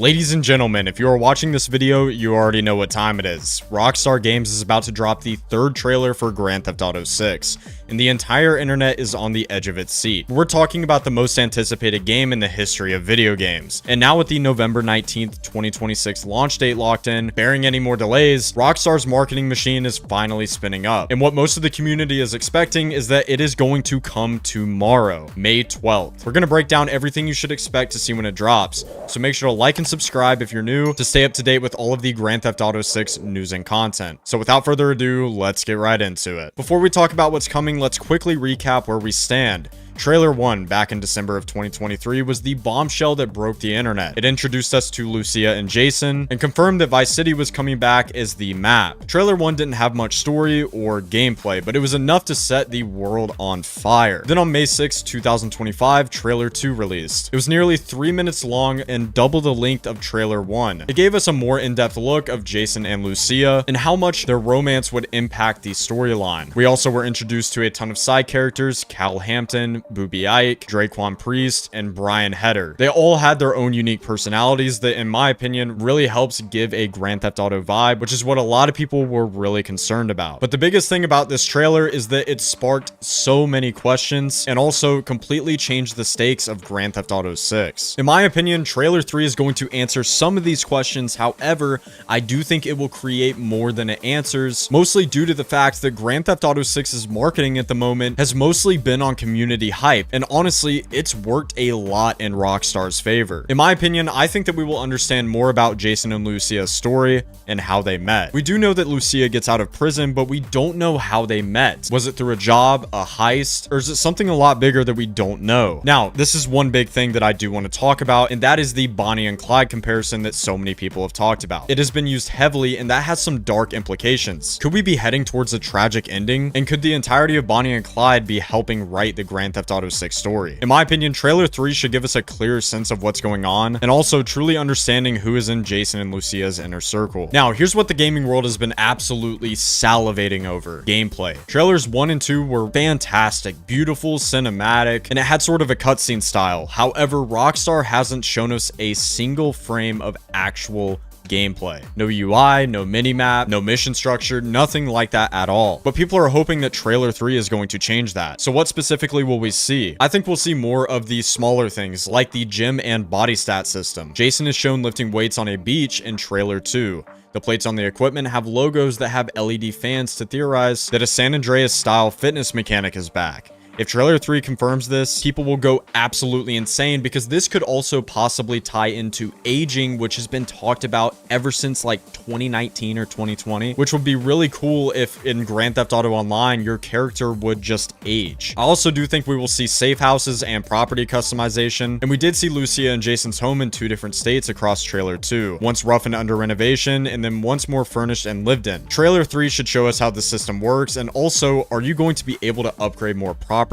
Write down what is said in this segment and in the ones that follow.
Ladies and gentlemen, if you are watching this video, you already know what time it is. Rockstar Games is about to drop the third trailer for Grand Theft Auto 6, and the entire internet is on the edge of its seat. We're talking about the most anticipated game in the history of video games. And now with the November 19th, 2026 launch date locked in, bearing any more delays, Rockstar's marketing machine is finally spinning up. And what most of the community is expecting is that it is going to come tomorrow, May 12th. We're going to break down everything you should expect to see when it drops, so make sure to like and subscribe if you're new to stay up to date with all of the Grand Theft Auto 6 news and content. So without further ado, let's get right into it. Before we talk about what's coming, let's quickly recap where we stand. Trailer 1 back in December of 2023 was the bombshell that broke the internet. It introduced us to Lucia and Jason and confirmed that Vice City was coming back as the map. Trailer 1 didn't have much story or gameplay, but it was enough to set the world on fire. Then on May 6, 2025, Trailer 2 released. It was nearly 3 minutes long and double the length of Trailer 1. It gave us a more in-depth look of Jason and Lucia and how much their romance would impact the storyline. We also were introduced to a ton of side characters: Cal Hampton, Booby Ike, Draquan Priest, and Brian Heder. They all had their own unique personalities that, in my opinion, really helps give a Grand Theft Auto vibe, which is what a lot of people were really concerned about. But the biggest thing about this trailer is that it sparked so many questions and also completely changed the stakes of Grand Theft Auto 6. In my opinion, Trailer 3 is going to answer some of these questions. However, I do think it will create more than it answers, mostly due to the fact that Grand Theft Auto 6's marketing at the moment has mostly been on community hype, and honestly, it's worked a lot in Rockstar's favor. In my opinion, I think that we will understand more about Jason and Lucia's story and how they met. We do know that Lucia gets out of prison, but we don't know how they met. Was it through a job, a heist, or is it something a lot bigger that we don't know? Now, this is one big thing that I do want to talk about, and that is the Bonnie and Clyde comparison that so many people have talked about. It has been used heavily, and that has some dark implications. Could we be heading towards a tragic ending? And could the entirety of Bonnie and Clyde be helping write the Grand Theft Auto 6 story? In my opinion, Trailer 3 should give us a clearer sense of what's going on, and also truly understanding who is in Jason and Lucia's inner circle. Now, here's what the gaming world has been absolutely salivating over: gameplay. Trailers 1 and 2 were fantastic, beautiful, cinematic, and it had sort of a cutscene style. However, Rockstar hasn't shown us a single frame of actual gameplay. No UI, no minimap, no mission structure, nothing like that at all. But people are hoping that Trailer 3 is going to change that. So what specifically will we see? I think we'll see more of the smaller things like the gym and body stat system. Jason is shown lifting weights on a beach in Trailer 2. The plates on the equipment have logos that have LED fans to theorize that a San Andreas style fitness mechanic is back. If Trailer 3 confirms this, people will go absolutely insane, because this could also possibly tie into aging, which has been talked about ever since like 2019 or 2020, which would be really cool if in Grand Theft Auto Online, your character would just age. I also do think we will see safe houses and property customization, and we did see Lucia and Jason's home in 2 different states across Trailer 2, once rough and under renovation, and then once more furnished and lived in. Trailer 3 should show us how the system works, and also, are you going to be able to upgrade more properties,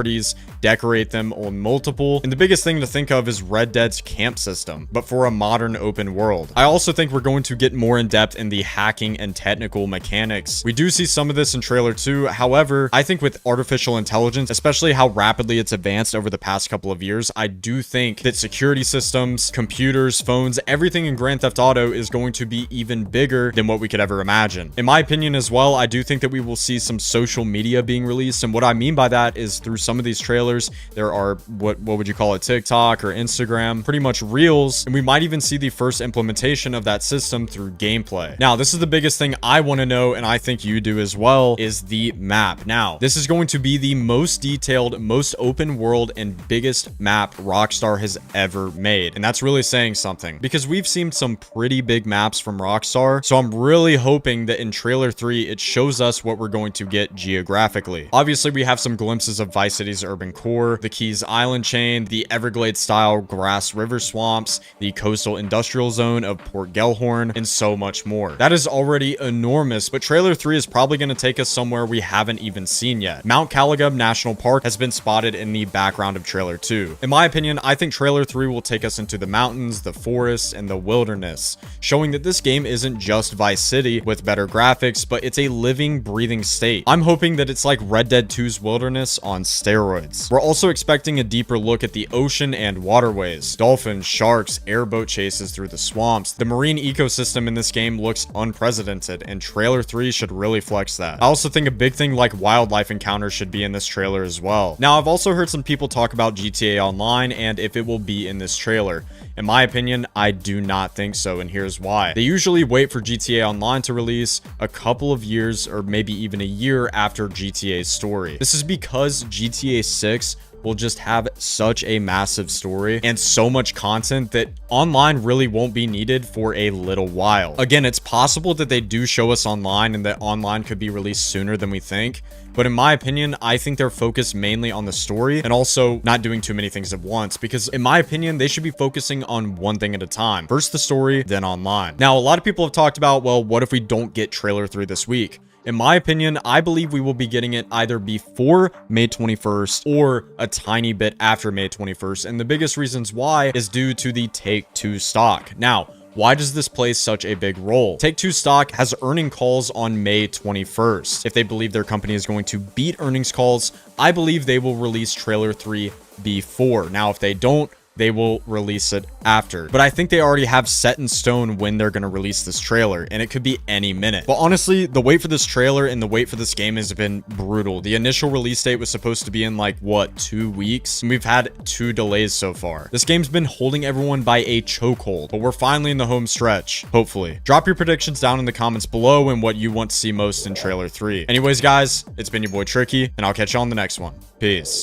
decorate them on multiple? And the biggest thing to think of is Red Dead's camp system, but for a modern open world. I also think we're going to get more in depth in the hacking and technical mechanics. We do see some of this in Trailer 2. However, I think with artificial intelligence, especially how rapidly it's advanced over the past couple of years, I do think that security systems, computers, phones, everything in Grand Theft Auto is going to be even bigger than what we could ever imagine. In my opinion as well, I do think that we will see some social media being released, and what I mean by that is through some of these trailers, there are what would you call it, TikTok or Instagram, pretty much reels, and we might even see the first implementation of that system through gameplay. Now, this is the biggest thing I want to know, and I think you do as well, is the map. Now, this is going to be the most detailed, most open world, and biggest map Rockstar has ever made, and that's really saying something, because we've seen some pretty big maps from Rockstar, so I'm really hoping that in Trailer 3 it shows us what we're going to get geographically. Obviously, we have some glimpses of Vice City's urban core, the Keys Island chain, the Everglades-style grass river swamps, the coastal industrial zone of Port Gellhorn, and so much more. That is already enormous, but Trailer 3 is probably going to take us somewhere we haven't even seen yet. Mount Calagub National Park has been spotted in the background of Trailer 2. In my opinion, I think Trailer 3 will take us into the mountains, the forests, and the wilderness, showing that this game isn't just Vice City with better graphics, but it's a living, breathing state. I'm hoping that it's like Red Dead 2's wilderness on steroids. steroids. We're also expecting a deeper look at the ocean and waterways. Dolphins, sharks, airboat chases through the swamps. The marine ecosystem in this game looks unprecedented, and trailer 3 should really flex that. I also think a big thing like wildlife encounters should be in this trailer as well. Now, I've also heard some people talk about GTA Online and if it will be in this trailer. In my opinion, I do not think so, and here's why. They usually wait for GTA Online to release a couple of years or maybe even a year after GTA's story. This is because GTA 6 will just have such a massive story and so much content that online really won't be needed for a little while. Again, it's possible that they do show us online and that online could be released sooner than we think. But in my opinion, I think they're focused mainly on the story and also not doing too many things at once, because in my opinion, they should be focusing on one thing at a time. First the story, then online. Now, a lot of people have talked about, well, what if we don't get trailer 3 this week? In my opinion, I believe we will be getting it either before May 21st or a tiny bit after May 21st. And the biggest reasons why is due to the Take-Two stock. Now, why does this play such a big role? Take-Two stock has earning calls on May 21st. If they believe their company is going to beat earnings calls, I believe they will release trailer 3 before. Now, if they don't, they will release it after. But I think they already have set in stone when they're going to release this trailer, and it could be any minute. But honestly, the wait for this trailer and the wait for this game has been brutal. The initial release date was supposed to be in like, what, 2 weeks? And we've had 2 delays so far. This game's been holding everyone by a chokehold, but we're finally in the home stretch, hopefully. Drop your predictions down in the comments below and what you want to see most in trailer 3. Anyways, guys, it's been your boy Tricky, and I'll catch you on the next one. Peace.